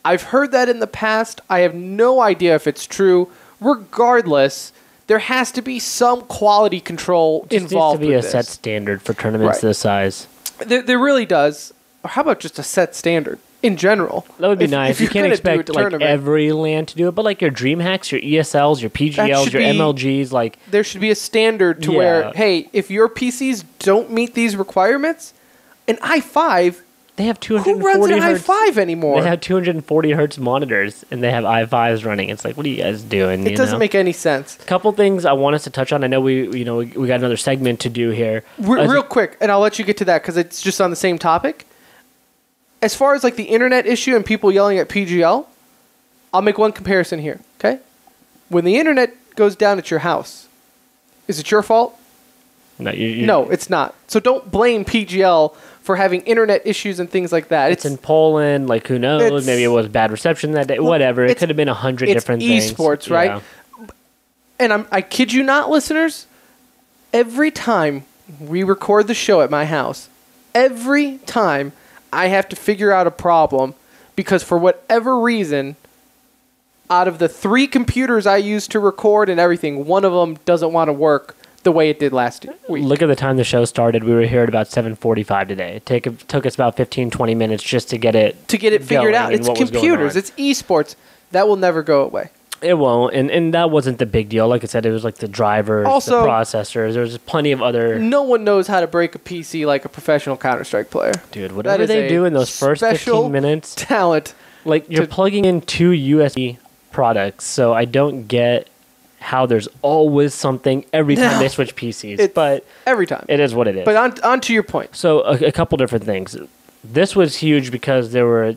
I've heard that in the past. I have no idea if it's true. Regardless, there has to be some quality control involved with this. Needs to be a set standard for tournaments this size. There really does. Or how about just a set standard in general? That would be nice. You can't expect like every LAN to do it, but like your DreamHacks, your ESLs, your PGLs, your MLGs, like there should be a standard to where, hey, if your PCs don't meet these requirements, an i5. They have 240 Who runs an hertz. i5 anymore? They have 240 hertz monitors, and they have i5s running. It's like, what are you guys doing? It doesn't make any sense. A couple things I want us to touch on. I know we got another segment to do here. Real quick, and I'll let you get to that because it's just on the same topic. As far as like the internet issue and people yelling at PGL, I'll make one comparison here. Okay, when the internet goes down at your house, is it your fault? No, no, it's not. So don't blame PGL for having internet issues and things like that. It's in Poland. Like, who knows? Maybe it was bad reception that day. Whatever. It could have been 100 different things. It's esports, right? Yeah. And I kid you not, listeners. Every time we record the show at my house, every time I have to figure out a problem because for whatever reason, out of the 3 computers I use to record and everything, one of them doesn't want to work the way it did last week. Look at the time the show started. We were here at about 7:45 today. It took us about 15, 20 minutes just to get it figured out. It's computers. It's esports. That will never go away. It won't, and that wasn't the big deal. Like I said, it was like the drivers, also, the processors. There's plenty of other... No one knows how to break a PC like a professional Counter-Strike player. Dude, whatever they do in those first 15 minutes... talent. Like, you're plugging in 2 USB products, so I don't get how there's always something every time they switch PCs. But every time. It is what it is. But on to your point. So a couple different things. This was huge because there were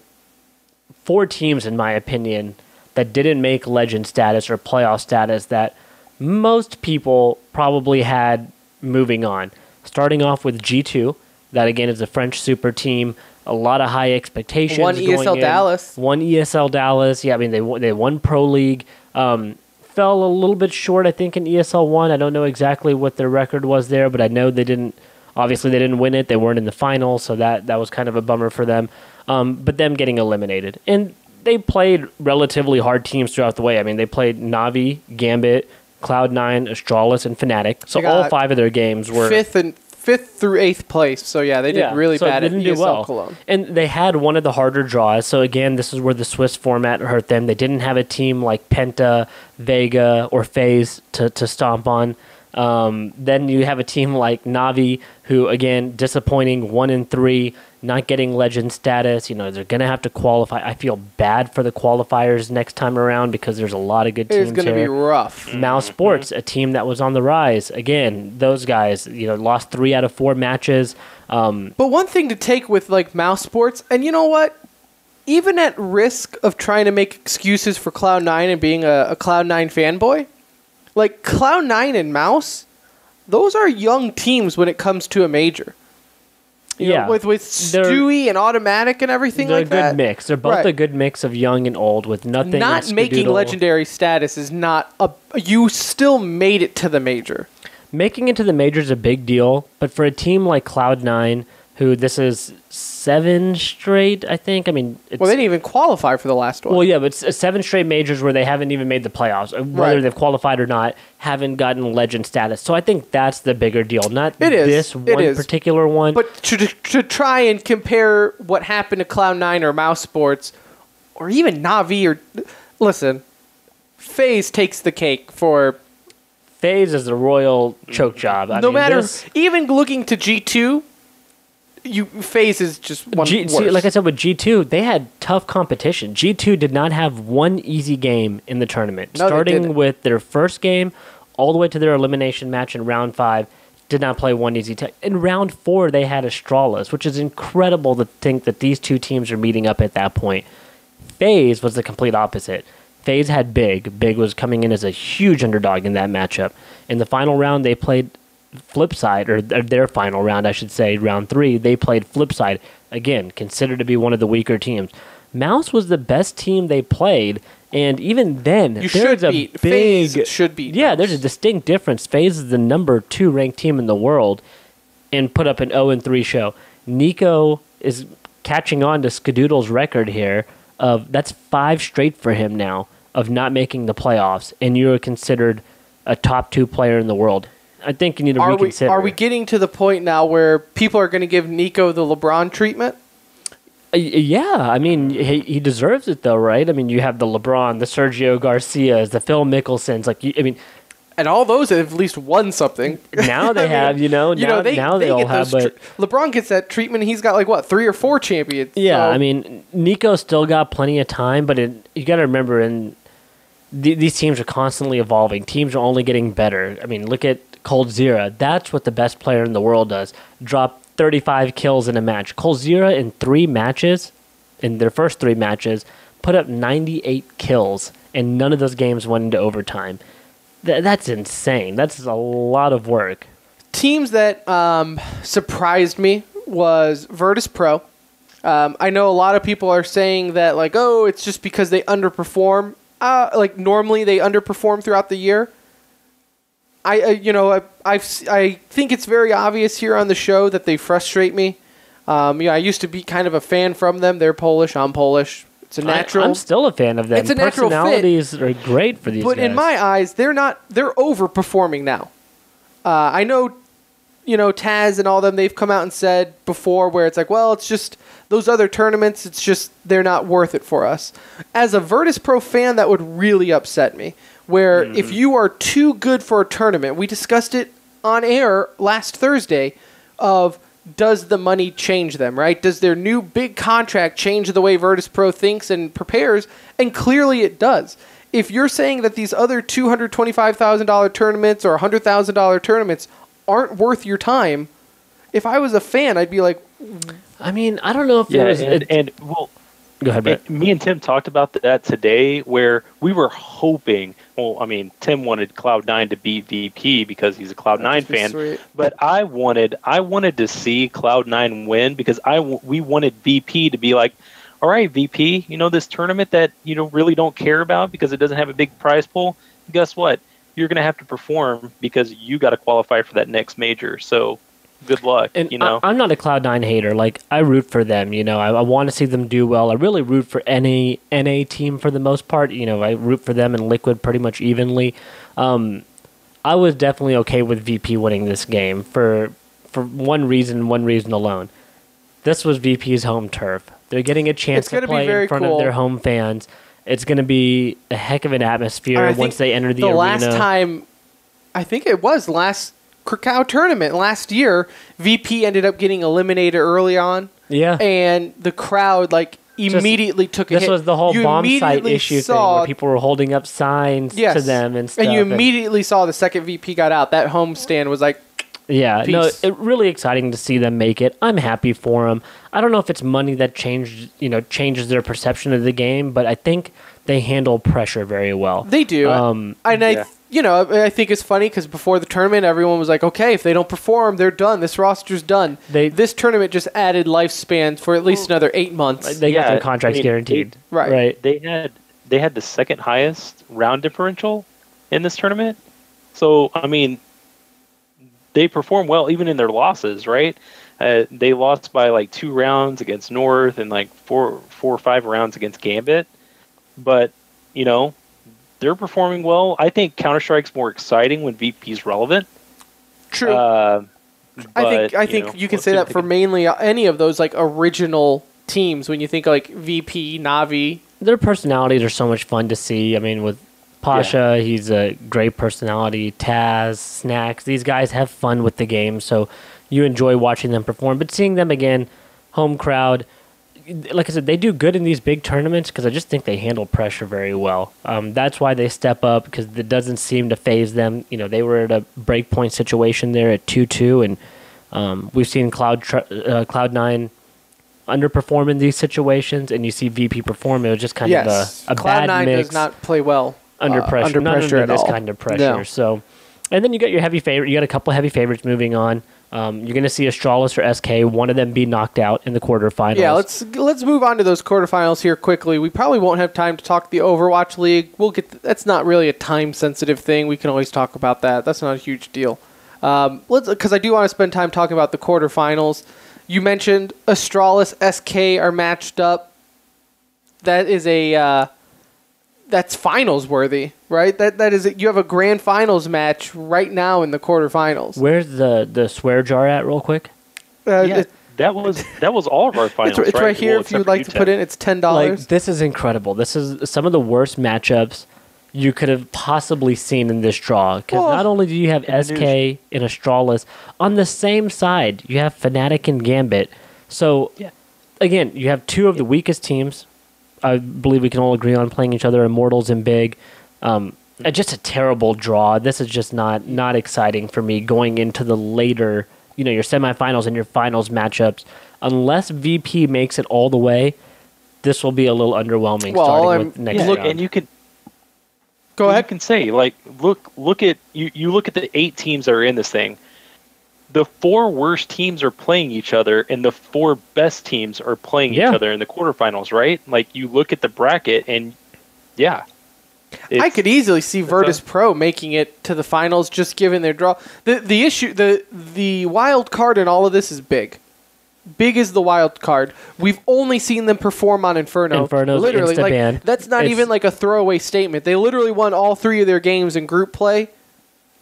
4 teams, in my opinion, that didn't make legend status or playoff status that most people probably had moving on. Starting off with G2, that again is a French super team. A lot of high expectations. One ESL Dallas. One ESL Dallas. Yeah, I mean they won Pro League. Fell a little bit short, I think, in ESL 1. I don't know exactly what their record was there, but I know they didn't. Obviously, they didn't win it. They weren't in the final, so that was kind of a bummer for them. But them getting eliminated, and they played relatively hard teams throughout the way. I mean, they played Navi, Gambit, Cloud9, Astralis, and Fnatic. So all 5 of their games were fifth through 8th place. So yeah, they did really bad at ESL Cologne. And they had one of the harder draws. So again, this is where the Swiss format hurt them. They didn't have a team like Penta, Vega, or FaZe to stomp on. Then you have a team like Navi, who again disappointing 1-3, not getting legend status. You know, they're gonna have to qualify. I feel bad for the qualifiers next time around because there's a lot of good teams. It's gonna be rough. Mouse Sports, a team that was on the rise. Again, those guys, lost 3 out of 4 matches. But one thing to take with like Mouse Sports, and you know what? Even at risk of trying to make excuses for Cloud9 and being a Cloud9 fanboy, like Cloud9 and Mouse, those are young teams when it comes to a major. You know, with Stewie and Automatic and everything like that. They're a good mix. They're both a good mix of young and old with nothing. Not making legendary status is not a... You still made it to the major. Making it to the major is a big deal, but for a team like Cloud9, who this is 7 straight, I think. I mean, they didn't even qualify for the last one. Well, yeah, but it's 7 straight majors where they haven't even made the playoffs. Whether they've qualified or not, haven't gotten legend status. So I think that's the bigger deal, not this one particular one. But to try and compare what happened to Cloud9 or Mouse Sports, or even Navi, or... Listen, FaZe takes the cake for... FaZe is the royal choke job. Even looking to G2... FaZe is just one worse. See, like I said, with G2, they had tough competition. G2 did not have one easy game in the tournament. Starting with their first game, all the way to their elimination match in round 5, did not play one easy tech. In round 4, they had Astralis, which is incredible to think that these two teams are meeting up at that point. FaZe was the complete opposite. FaZe had Big. Big was coming in as a huge underdog in that matchup. In the final round, they played Flipside, or their final round, I should say, round 3, they played Flipside. Again, considered to be one of the weaker teams. Mouse was the best team they played, and even then, FaZe should beat. Yeah, there's a distinct difference. FaZe is the number 2 ranked team in the world, and put up an 0-3 show. Nico is catching on to Skadoodle's record here of that's 5 straight for him now of not making the playoffs, and you're considered a top 2 player in the world. I think you need to reconsider. Are we getting to the point now where people are going to give Nico the LeBron treatment? Yeah, I mean, he deserves it though, right? I mean, you have the LeBron, the Sergio Garcias, the Phil Mickelsons. And all those have at least won something. Now they have, they all have. But LeBron gets that treatment. He's got 3 or 4 champions. Yeah, so. I mean, Nico still got plenty of time, but you got to remember, these teams are constantly evolving. Teams are only getting better. I mean, look at Coldzera. That's what the best player in the world does. Drop 35 kills in a match. Coldzera in their first 3 matches, put up 98 kills, and none of those games went into overtime. That's insane. That's a lot of work. Teams that surprised me was Virtus Pro. I know a lot of people are saying that, it's just because they underperform. Normally they underperform throughout the year. I think it's very obvious here on the show that they frustrate me. I used to be kind of a fan from them. They're Polish. I'm Polish. It's a natural. I'm still a fan of them. It's a natural Personalities are great for these guys. But in my eyes, they're overperforming now. I know, Taz and all them, they've come out and said before where it's it's just those other tournaments, it's just they're not worth it for us. As a Virtus Pro fan, that would really upset me. Where if you are too good for a tournament, we discussed it on air last Thursday of does the money change them, right? Does their new big contract change the way Virtus Pro thinks and prepares? And clearly it does. If you're saying that these other $225,000 tournaments or $100,000 tournaments aren't worth your time, if I was a fan, I'd be like, I mean, I don't know if Yeah, there was. and well, Go ahead, Brett. me and Tim talked about that today, where we were hoping. Well, I mean, Tim wanted Cloud9 to beat VP because he's a Cloud9 That'd just be fan, sweet. but I wanted to see Cloud9 win because we wanted VP to be like, all right, VP, this tournament that really don't care about because it doesn't have a big prize pool. Guess what? You're going to have to perform because you got to qualify for that next major. So good luck. And I'm not a Cloud9 hater. Like, I root for them. I want to see them do well. I really root for any NA team for the most part. I root for them and Liquid pretty much evenly. I was definitely okay with VP winning this game for one reason alone. This was VP's home turf. They're getting a chance to play in front of their home fans. It's going to be a heck of an atmosphere once they enter the arena. Last time, I think it was last Krakow tournament last year, VP ended up getting eliminated early on. Yeah. And the crowd immediately took a hit. This was the whole bomb site issue thing where people were holding up signs to them and stuff. And you immediately saw the second VP got out. That home stand was like, yeah, peace. No, it's really exciting to see them make it. I'm happy for them. I don't know if it's money that changes their perception of the game, but I think they handle pressure very well. They do. I think it's funny because before the tournament, everyone was like, okay, if they don't perform, they're done. This roster's done. This tournament just added lifespan for at least another 8 months. They got their contracts guaranteed. Right. They had the second highest round differential in this tournament. So, I mean, they perform well even in their losses, right? They lost by 2 rounds against North and 4 or 5 rounds against Gambit. But, they're performing well. I think Counter-Strike's more exciting when VP's relevant. True. I think you can say that for mainly any of those original teams when you think VP, Navi. Their personalities are so much fun to see. I mean, with Pasha, he's a great personality. Taz, Snacks, these guys have fun with the game, so you enjoy watching them perform. But seeing them again, home crowd, like I said, they do good in these big tournaments because I just think they handle pressure very well. That's why they step up because it doesn't seem to phase them. They were at a breakpoint situation there at 2-2, and we've seen Cloud9 underperform in these situations, and you see VP perform. It was just kind of a bad mix. Cloud9 does not play well under pressure. Not under this kind of pressure. No. So, and then you got your heavy favorite. You got a couple of heavy favorites moving on. You're going to see Astralis or SK, one of them be knocked out in the quarterfinals. Yeah, let's move on to those quarterfinals here quickly. We probably won't have time to talk the Overwatch League. That's not really a time-sensitive thing. We can always talk about that. That's not a huge deal. Because I do want to spend time talking about the quarterfinals. You mentioned Astralis, SK are matched up. That is that's finals worthy, right? That is you have a grand finals match right now in the quarterfinals. Where's the swear jar at, real quick? That was all of our finals. It's right here. If you'd like to put in, it's $10. This is incredible. This is some of the worst matchups you could have possibly seen in this draw. Because not only do you have SK and Astralis on the same side, you have Fnatic and Gambit. So again, you have two of the weakest teams. I believe we can all agree on playing each other, Immortals and Big. Just a terrible draw. This is just not exciting for me going into the later, your semifinals and your finals matchups. Unless VP makes it all the way, this will be a little underwhelming starting with next round. And you can go ahead. You can say look at the 8 teams that are in this thing. The 4 worst teams are playing each other, and the 4 best teams are playing each other in the quarterfinals, right? You look at the bracket, and I could easily see Virtus Pro making it to the finals, just given their draw. The issue, the wild card in all of this is Big. Big is the wild card. We've only seen them perform on Inferno. Inferno's literally, that's not even a throwaway statement. They literally won all 3 of their games in group play.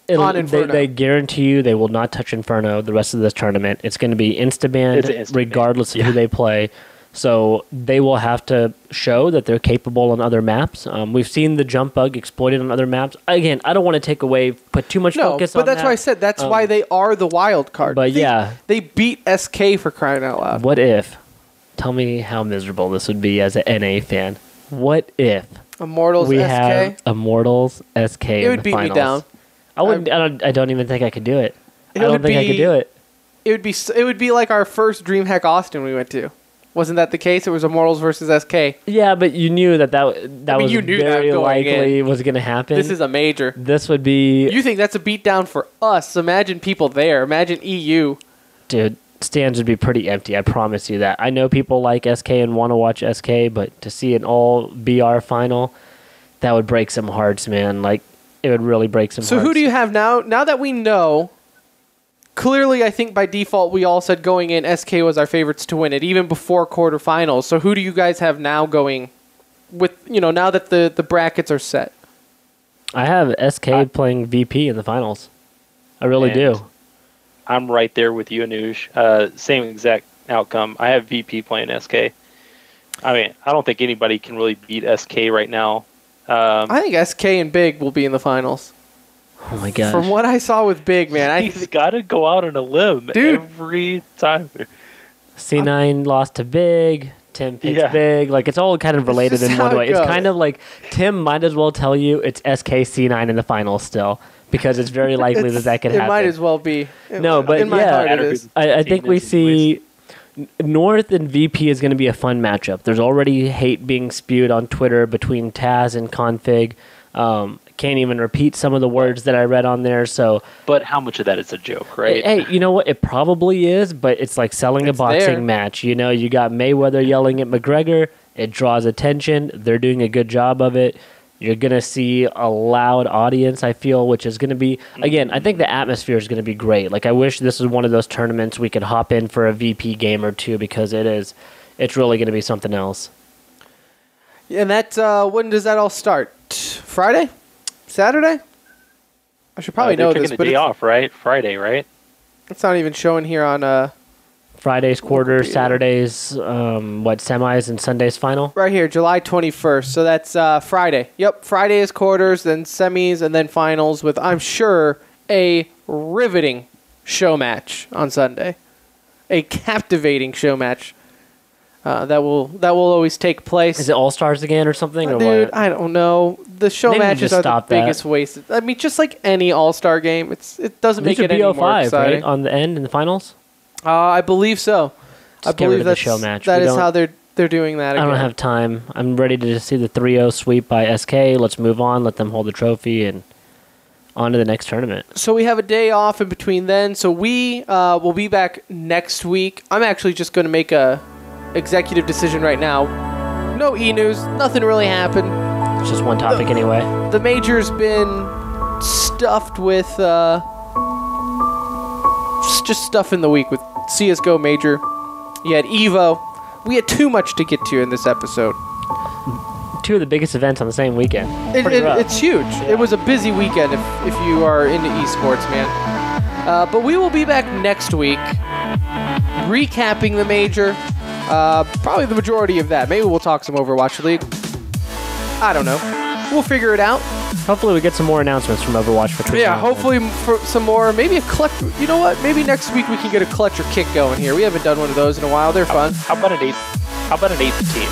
They guarantee you they will not touch Inferno the rest of this tournament. It's going to be insta-banned regardless of who they play. So they will have to show that they're capable on other maps. We've seen the jump bug exploited on other maps. Again, I don't want to put too much focus on that. But that's why I said that's why they are the wild card. But they beat SK for crying out loud. What if? Tell me how miserable this would be as an NA fan. What if Immortals we SK? have Immortals SK? It would beat me down. I wouldn't. I don't even think I could do it. I don't think I could do it. it would be like our first DreamHack Austin we went to. Wasn't that the case? It was Immortals versus SK. Yeah, but you knew that was you knew very that going likely in. was going to happen. This is a major. This would be... You think that's a beatdown for us. Imagine people there. Imagine EU. Dude, stands would be pretty empty. I promise you that. I know people like SK and want to watch SK, but to see an all BR final, that would break some hearts, man. Like, it would really break some hearts. So who do you have now? Now that we know... Clearly, I think by default, we all said going in, SK was our favorites to win it, even before quarterfinals. So who do you guys have now going with, now that the brackets are set? I have SK playing VP in the finals. I really do. I'm right there with you, Anuj. Same exact outcome. I have VP playing SK. I mean, I don't think anybody can really beat SK right now. I think SK and Big will be in the finals. Oh my gosh. From what I saw with Big, man. He's got to go out on a limb every time. C9 lost to Big. Tim picked Big. Like, it's all kind of related in one way. It's kind of like Tim might as well tell you it's SK C9 in the finals still, because it's very likely that could happen. It might as well be. No, but in my heart it is. I think we see North and VP is going to be a fun matchup. There's already hate being spewed on Twitter between Taz and Config. Can't even repeat some of the words that I read on there. So, but how much of that is a joke, right? Hey, you know what? It probably is, but it's like selling a boxing match. You know, you got Mayweather yelling at McGregor. It draws attention. They're doing a good job of it. You're going to see a loud audience, I feel, which is going to be, again, I think the atmosphere is going to be great. Like, I wish this was one of those tournaments we could hop in for a VP game or two, because it's really going to be something else. And when does that all start? Friday? Saturday? I should probably know this, but day off, right? Friday, right? It's not even showing here on Fridays quarters, Saturdays, semis, and Sundays final? Right here, July 21st. So that's Friday. Yep, Friday is quarters, then semis, and then finals with, I'm sure, a riveting show match on Sunday. A captivating show match that will always take place. Is it All-Stars again or something? Dude, I don't know. The show matches are the biggest waste. I mean, just like any All-Star game, it doesn't make it any more exciting. Right? On the end in the finals? I believe so. I believe that's the show match. That is how they're doing that again. I don't have time. I'm ready to just see the 3-0 sweep by SK. Let's move on. Let them hold the trophy and on to the next tournament. So we have a day off in between then. So we will be back next week. I'm actually just going to make a executive decision right now. No e-news. Nothing really happened. It's just one topic anyway. The major's been stuffed with just stuff in the week with CSGO major. You had EVO. We had too much to get to in this episode. Two of the biggest events on the same weekend. It's huge. Yeah. It was a busy weekend if you are into esports, man. But we will be back next week recapping the major. Probably the majority of that. Maybe we'll talk some Overwatch League. I don't know. We'll figure it out. Hopefully we get some more announcements from Overwatch for Twitch. Yeah, hopefully for some more. Maybe a clutch. You know what? Maybe next week we can get a clutch or kick going here. We haven't done one of those in a while. They're fun. How about an eighth team?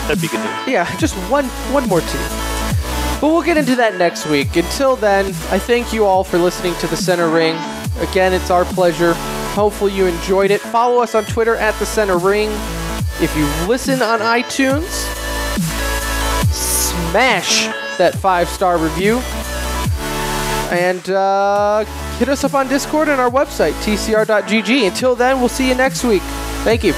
That'd be good news. Yeah, just one more team. But we'll get into that next week. Until then, I thank you all for listening to The Center Ring. Again, it's our pleasure. Hopefully you enjoyed it. Follow us on Twitter at The Center Ring. If you listen on iTunes, smash that 5-star review. And hit us up on Discord and our website, tcr.gg. Until then, we'll see you next week. Thank you.